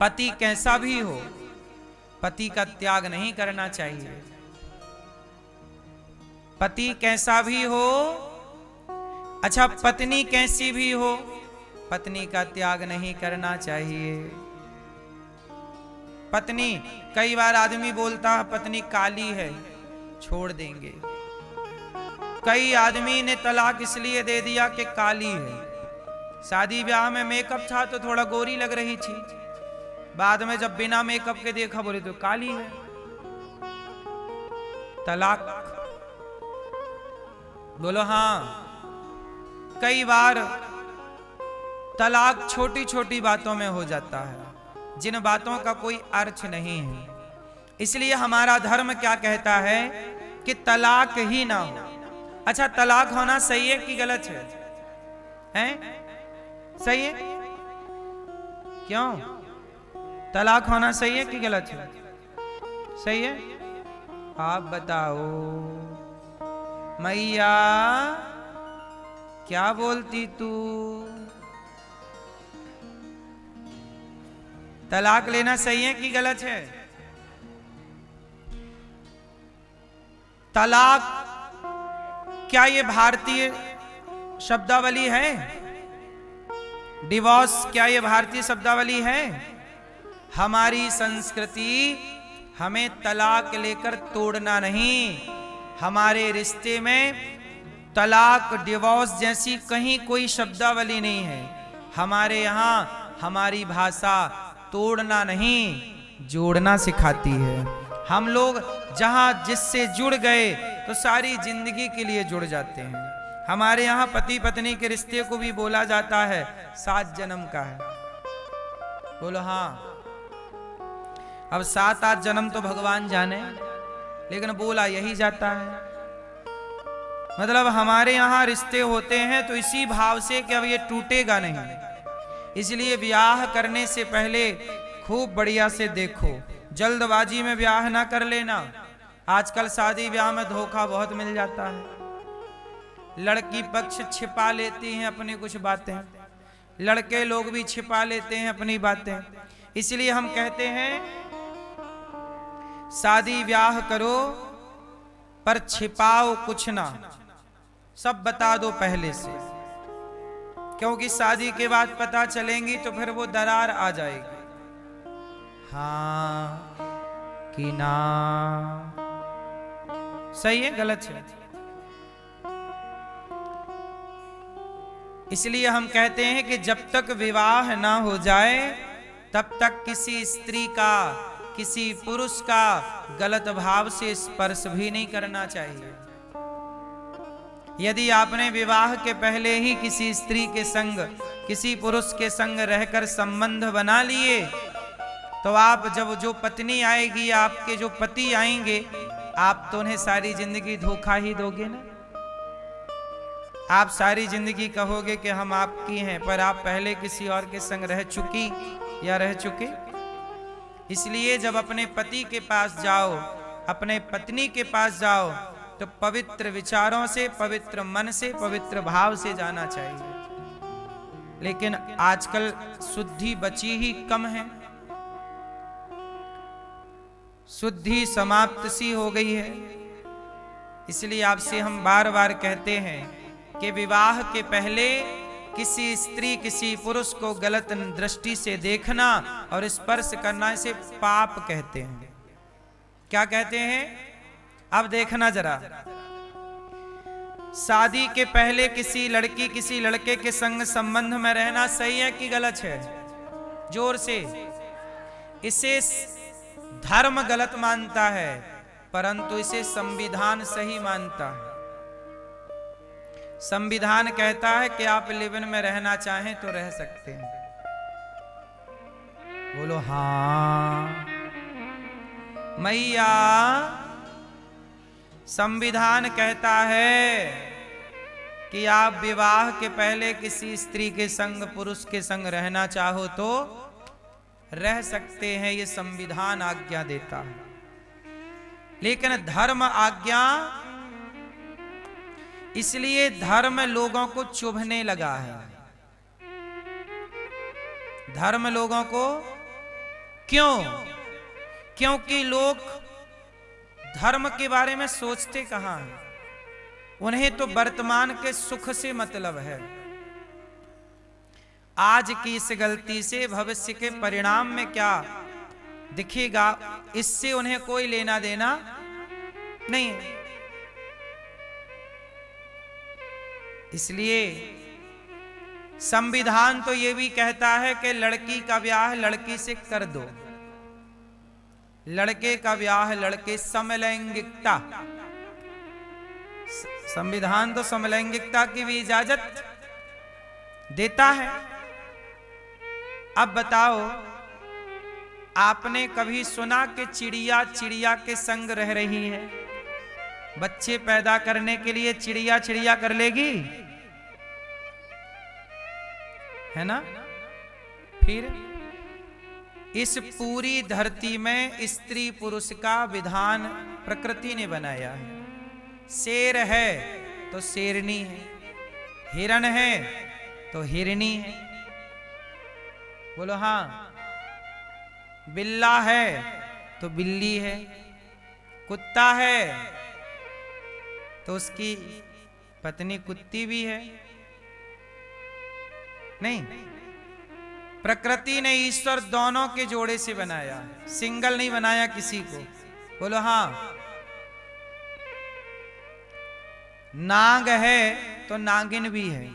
पति कैसा भी हो, पति का त्याग नहीं करना चाहिए। पति कैसा भी हो, अच्छा पत्नी कैसी भी हो, पत्नी का त्याग नहीं करना चाहिए। पत्नी, कई बार आदमी बोलता है पत्नी काली है, छोड़ देंगे। कई आदमी ने तलाक इसलिए दे दिया कि काली है। शादी ब्याह में मेकअप था तो थोड़ा गोरी लग रही थी, बाद में जब बिना मेकअप के देखा बोले तो काली है, तलाक। बोलो हाँ। कई बार तलाक छोटी छोटी बातों में हो जाता है, जिन बातों का कोई अर्थ नहीं है। इसलिए हमारा धर्म क्या कहता है कि तलाक ही ना हो। अच्छा, तलाक होना सही है कि गलत है? हैं? सही है? क्यों? तलाक होना सही है कि गलत है? सही है? आप बताओ मैया, क्या बोलती तू? तलाक लेना सही है कि गलत है? तलाक क्या ये भारतीय शब्दावली है? डिवोर्स क्या ये भारतीय शब्दावली है? हमारी संस्कृति हमें तलाक लेकर तोड़ना नहीं। हमारे रिश्ते में तलाक, डिवोर्स जैसी कहीं कोई शब्दावली नहीं है। हमारे यहाँ हमारी भाषा तोड़ना नहीं, जोड़ना सिखाती है। हम लोग जहां जिससे जुड़ गए तो सारी जिंदगी के लिए जुड़ जाते हैं। हमारे यहाँ पति पत्नी के रिश्ते को भी बोला जाता है 7 जन्म का है। बोलो हाँ। अब 7-8 जन्म तो भगवान जाने, लेकिन बोला यही जाता है। मतलब हमारे यहाँ रिश्ते होते हैं तो इसी भाव से कि अब ये टूटेगा नहीं, इसलिए ब्याह करने से पहले खूब बढ़िया से देखो, जल्दबाजी में ब्याह ना कर लेना। आजकल शादी ब्याह में धोखा बहुत मिल जाता है। लड़की पक्ष छिपा लेती हैं अपनी कुछ बातें, लड़के लोग भी छिपा लेते हैं अपनी बातें। इसलिए हम कहते हैं शादी ब्याह करो पर छिपाओ कुछ ना, सब बता दो पहले से, क्योंकि शादी के बाद पता चलेंगी तो फिर वो दरार आ जाएगी। हाँ कि ना? सही है गलत है? इसलिए हम कहते हैं कि जब तक विवाह ना हो जाए तब तक किसी स्त्री का, किसी पुरुष का गलत भाव से स्पर्श भी नहीं करना चाहिए। यदि आपने विवाह के पहले ही किसी स्त्री के संग, किसी पुरुष के संग रहकर संबंध बना लिए, तो आप जब जो पत्नी आएगी, आपके जो पति आएंगे, आप तो उन्हें सारी जिंदगी धोखा ही दोगे ना। आप सारी जिंदगी कहोगे कि हम आपकी हैं, पर आप पहले किसी और के संग रह चुकी या रह चुके। इसलिए जब अपने पति के पास जाओ, अपने पत्नी के पास जाओ, तो पवित्र विचारों से, पवित्र मन से, पवित्र भाव से जाना चाहिए। लेकिन आजकल शुद्धि बची ही कम है, शुद्धि समाप्त सी हो गई है। इसलिए आपसे हम बार बार कहते हैं कि विवाह के पहले किसी स्त्री, किसी पुरुष को गलत दृष्टि से देखना और स्पर्श करना, इसे पाप कहते हैं। क्या कहते हैं? अब देखना जरा, शादी के पहले किसी लड़की, किसी लड़के के संग संबंध में रहना सही है कि गलत है? जोर से। इसे धर्म गलत मानता है, परंतु इसे संविधान सही मानता है। संविधान कहता है कि आप लिव इन में रहना चाहें तो रह सकते हैं। बोलो हाँ मैया। संविधान कहता है कि आप विवाह के पहले किसी स्त्री के संग, पुरुष के संग रहना चाहो तो रह सकते हैं, ये संविधान आज्ञा देता है। लेकिन धर्म आज्ञा, इसलिए धर्म लोगों को चुभने लगा है। धर्म लोगों को क्यों? क्योंकि लोग धर्म के बारे में सोचते कहां हैं। उन्हें तो वर्तमान के सुख से मतलब है। आज की इस गलती से भविष्य के परिणाम में क्या दिखेगा, इससे उन्हें कोई लेना देना नहीं है। इसलिए संविधान तो यह भी कहता है कि लड़की का ब्याह लड़की से कर दो, लड़के का ब्याह लड़के, समलैंगिकता। संविधान तो समलैंगिकता की भी इजाजत देता है। अब बताओ, आपने कभी सुना कि चिड़िया चिड़िया के संग रह रही है? बच्चे पैदा करने के लिए चिड़िया चिड़िया कर लेगी, है ना? फिर इस पूरी धरती में स्त्री पुरुष का विधान प्रकृति ने बनाया है। शेर है तो शेरनी है, हिरण है तो हिरनी है। बोलो हां। बिल्ला है तो बिल्ली है, कुत्ता है तो उसकी पत्नी कुत्ती भी है। नहीं, प्रकृति ने ईश्वर दोनों के जोड़े से बनाया, सिंगल नहीं बनाया किसी को। बोलो हां। नाग है तो नागिन भी है,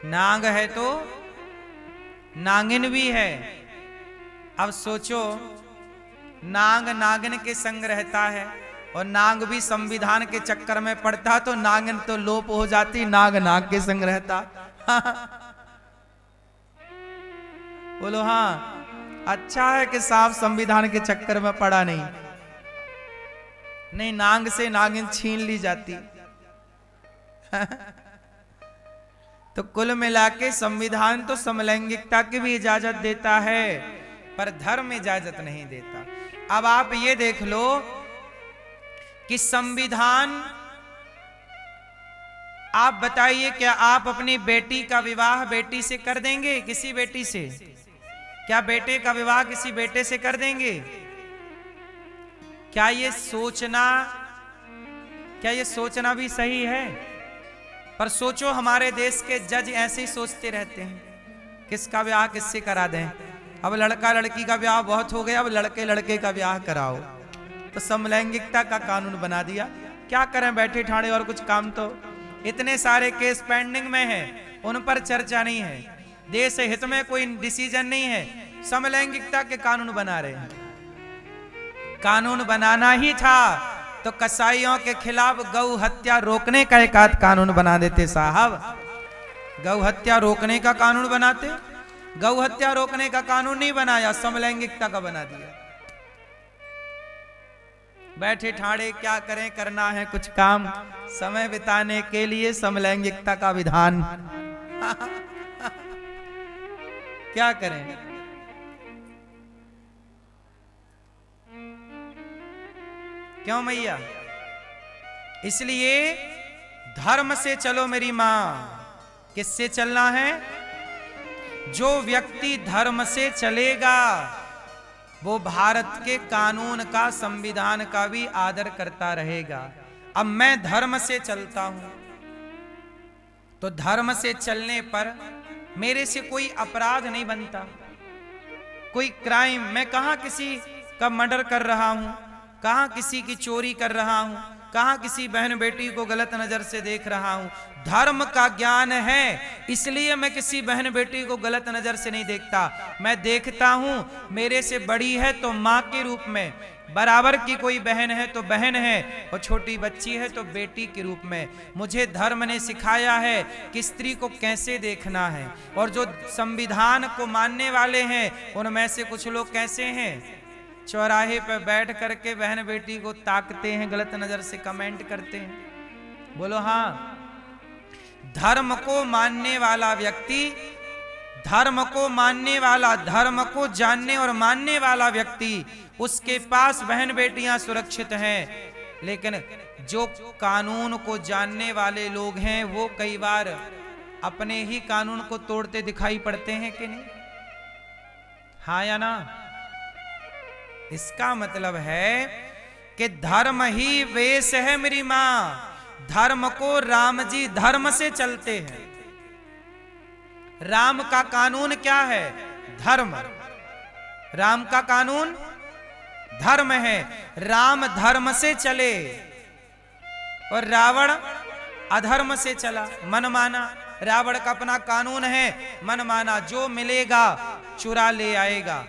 नाग है तो नागिन भी है। अब सोचो, नाग नागिन के संग रहता है और नाग भी संविधान के चक्कर में पड़ता तो नागिन तो लोप हो जाती, नाग नाग के संग रहता। बोलो हाँ। अच्छा है कि साफ संविधान के चक्कर में पड़ा नहीं, नहीं नाग से नागिन छीन ली जाती। तो कुल मिला के संविधान तो समलैंगिकता की भी इजाजत देता है, पर धर्म इजाजत नहीं देता। अब आप ये देख लो कि संविधान, आप बताइए क्या आप अपनी बेटी का विवाह बेटी से कर देंगे? किसी बेटी से? क्या बेटे का विवाह किसी बेटे से कर देंगे? क्या ये सोचना भी सही है? पर सोचो, हमारे देश के जज ऐसे ही सोचते रहते हैं, किसका ब्याह किससे करा दें। अब लड़का लड़की का ब्याह बहुत हो गया, अब लड़के लड़के का ब्याह कराओ। तो समलैंगिकता का कानून बना दिया। क्या करें बैठे ठाणे, और कुछ काम तो इतने सारे केस पेंडिंग में हैं, उन पर चर्चा नहीं है, देश हित में कोई डिसीजन नहीं है, समलैंगिकता के कानून बना रहे हैं। कानून बनाना ही था तो कसाईयों के खिलाफ गौ हत्या रोकने का एक आध कानून बना देते साहब। गौ हत्या रोकने का कानून बनाते, गौ हत्या रोकने का कानून नहीं बनाया, समलैंगिकता का बना दिया। बैठे ठाड़े क्या करें, करना है कुछ काम, समय बिताने के लिए समलैंगिकता का विधान। क्या करें? क्यों मैया? इसलिए धर्म से चलो मेरी मां। किससे चलना है? जो व्यक्ति धर्म से चलेगा वो भारत के कानून का, संविधान का भी आदर करता रहेगा। अब मैं धर्म से चलता हूं तो धर्म से चलने पर मेरे से कोई अपराध नहीं बनता, कोई क्राइम। मैं कहां किसी का मर्डर कर रहा हूं, कहां किसी की चोरी कर रहा हूं, कहां किसी बहन बेटी को गलत नजर से देख रहा हूं। धर्म का ज्ञान है, इसलिए मैं किसी बहन बेटी को गलत नजर से नहीं देखता। मैं देखता हूं मेरे से बड़ी है तो मां के रूप में, बराबर की कोई बहन है तो बहन है, और छोटी बच्ची है तो बेटी के रूप में। मुझे धर्म ने सिखाया है कि स्त्री को कैसे देखना है। और जो संविधान को मानने वाले हैं उनमें से कुछ लोग कैसे हैं, चौराहे पर बैठ करके बहन बेटी को ताकते हैं, गलत नजर से कमेंट करते हैं। बोलो हाँ। धर्म को मानने वाला व्यक्ति, धर्म को मानने वाला, धर्म को जानने और मानने वाला व्यक्ति, उसके पास बहन बेटियां सुरक्षित हैं। लेकिन जो कानून को जानने वाले लोग हैं वो कई बार अपने ही कानून को तोड़ते दिखाई पड़ते हैं कि नहीं? हाँ या ना? इसका मतलब है कि धर्म ही वेश है मेरी मां। धर्म को राम जी धर्म से चलते हैं। राम का कानून क्या है? धर्म। राम का कानून धर्म है। राम धर्म से चले और रावण अधर्म से चला, मन माना। रावण का अपना कानून है, मन माना, जो मिलेगा चुरा ले आएगा,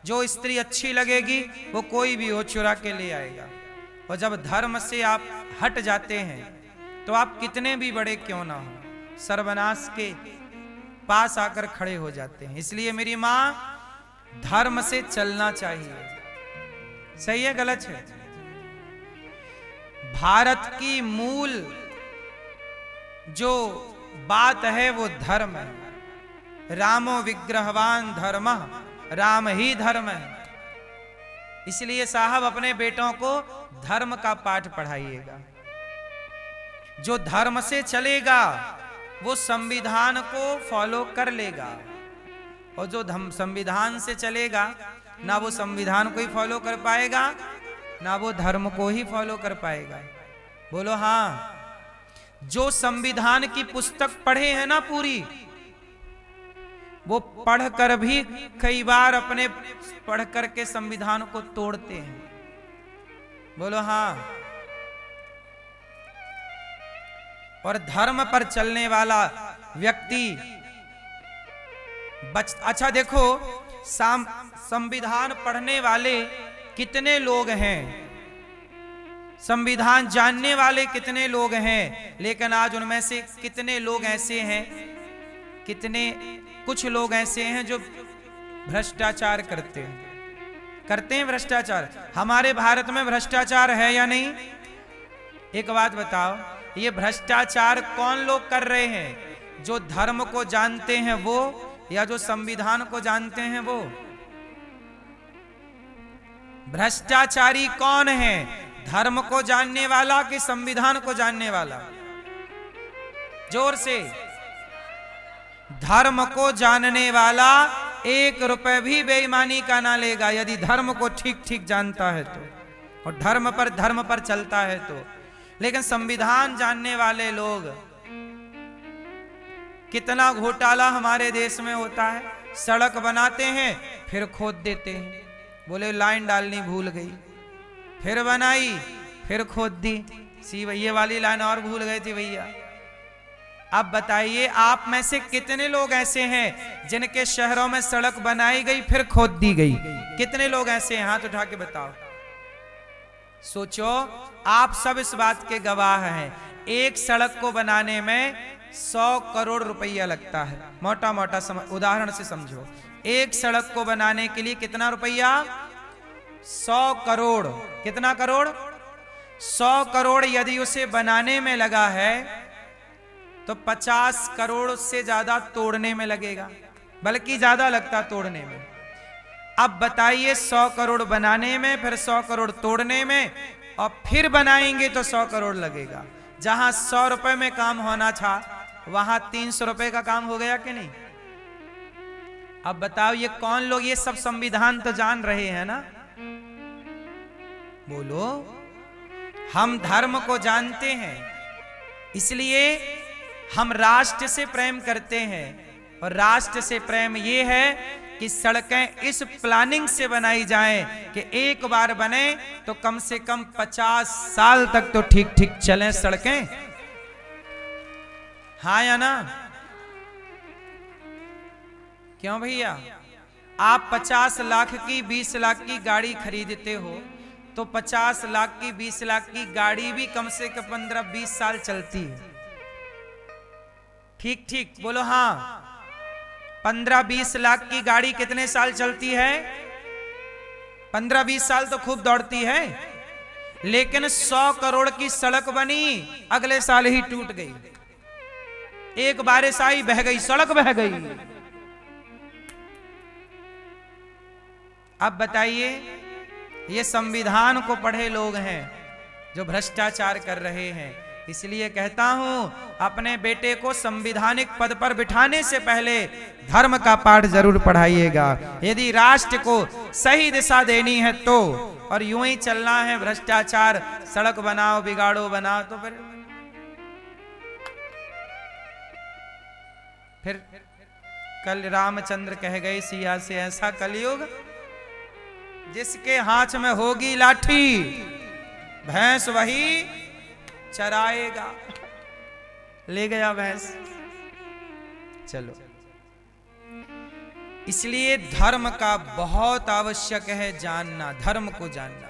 जो स्त्री अच्छी लगेगी वो कोई भी हो चुरा के ले आएगा। और जब धर्म से आप हट जाते हैं तो आप कितने भी बड़े क्यों ना हो, सर्वनाश के पास आकर खड़े हो जाते हैं। इसलिए मेरी मां, धर्म से चलना चाहिए। सही है गलत है? भारत की मूल जो बात है वो धर्म है। रामो विग्रहवान धर्मः, राम ही धर्म है। इसलिए साहब अपने बेटों को धर्म का पाठ पढ़ाइएगा। जो धर्म से चलेगा वो संविधान को फॉलो कर लेगा, और जो संविधान से चलेगा ना वो संविधान को ही फॉलो कर पाएगा ना वो धर्म को ही फॉलो कर पाएगा। बोलो हाँ। जो संविधान की पुस्तक पढ़े हैं ना पूरी, वो पढ़कर भी कई बार अपने पढ़ करके संविधान को तोड़ते हैं। बोलो हाँ। और धर्म पर चलने वाला व्यक्ति अच्छा देखो, संविधान पढ़ने वाले कितने लोग हैं, संविधान जानने वाले कितने लोग हैं, लेकिन आज उनमें से कितने लोग ऐसे हैं, कुछ लोग ऐसे हैं जो भ्रष्टाचार करते हैं भ्रष्टाचार। हमारे भारत में भ्रष्टाचार है या नहीं? एक बात बताओ, ये भ्रष्टाचार कौन लोग कर रहे हैं? जो धर्म को जानते हैं वो, या जो संविधान को जानते हैं वो? भ्रष्टाचारी कौन है? धर्म को जानने वाला कि संविधान को जानने वाला? जोर से। धर्म को जानने वाला 1 रुपए भी बेईमानी का ना लेगा यदि धर्म को ठीक ठीक जानता है तो, और धर्म पर चलता है तो। लेकिन संविधान जानने वाले लोग, कितना घोटाला हमारे देश में होता है। सड़क बनाते हैं फिर खोद देते हैं, बोले लाइन डालनी भूल गई, फिर बनाई फिर खोद दी, सी भैया वाली लाइन और भूल गए थे भैया। अब बताइए आप में से कितने लोग ऐसे हैं जिनके शहरों में सड़क बनाई गई फिर खोद दी गई? कितने लोग ऐसे हैं? हाथ उठा के बताओ। सोचो, आप सब इस बात के गवाह हैं। एक सड़क को बनाने में 100 करोड़ रुपया लगता है। मोटा मोटा उदाहरण से समझो, एक सड़क को बनाने के लिए कितना रुपया? 100 करोड़। कितना करोड़? 100 करोड़ यदि उसे बनाने में लगा है तो 50 करोड़ से ज्यादा तोड़ने में लगेगा, बल्कि ज्यादा लगता तोड़ने में। अब बताइए 100 करोड़ बनाने में, फिर 100 करोड़ तोड़ने में, और फिर बनाएंगे तो 100 करोड़ लगेगा। जहां 100 रुपए में काम होना था वहां 300 रुपए का काम हो गया कि नहीं? अब बताओ ये कौन लोग, ये सब संविधान तो जान रहे हैं ना? बोलो। हम धर्म को जानते हैं, इसलिए हम राष्ट्र से प्रेम करते हैं। और राष्ट्र से प्रेम ये है कि सड़कें इस प्लानिंग से बनाई जाएं कि एक बार बने तो कम से कम 50 साल तक तो ठीक ठीक चलें सड़कें। हाँ या ना? क्यों भैया? आप 50 लाख की 20 लाख की गाड़ी खरीदते हो तो 50 लाख की 20 लाख की गाड़ी भी कम से कम 15-20 साल चलती है। ठीक ठीक बोलो हाँ। 15-20 लाख की गाड़ी कितने साल चलती है? 15-20 साल तो खूब दौड़ती है। लेकिन 100 करोड़ की सड़क बनी, अगले साल ही टूट गई। एक बारिश आई, बह गई, सड़क बह गई। अब बताइए, ये संविधान को पढ़े लोग हैं जो भ्रष्टाचार कर रहे हैं। इसलिए कहता हूं, अपने बेटे को संवैधानिक पद पर बिठाने से पहले धर्म का पाठ जरूर पढ़ाइएगा। यदि राष्ट्र को सही दिशा देनी है तो, और यूं ही चलना है भ्रष्टाचार, सड़क बनाओ बिगाड़ो बनाओ, तो फिर कल रामचंद्र कह गए सिया से, ऐसा कलयुग जिसके हाथ में होगी लाठी, भैंस वही चराएगा। ले गया भैंस। चलो, इसलिए धर्म का बहुत आवश्यक है जानना, धर्म को जानना।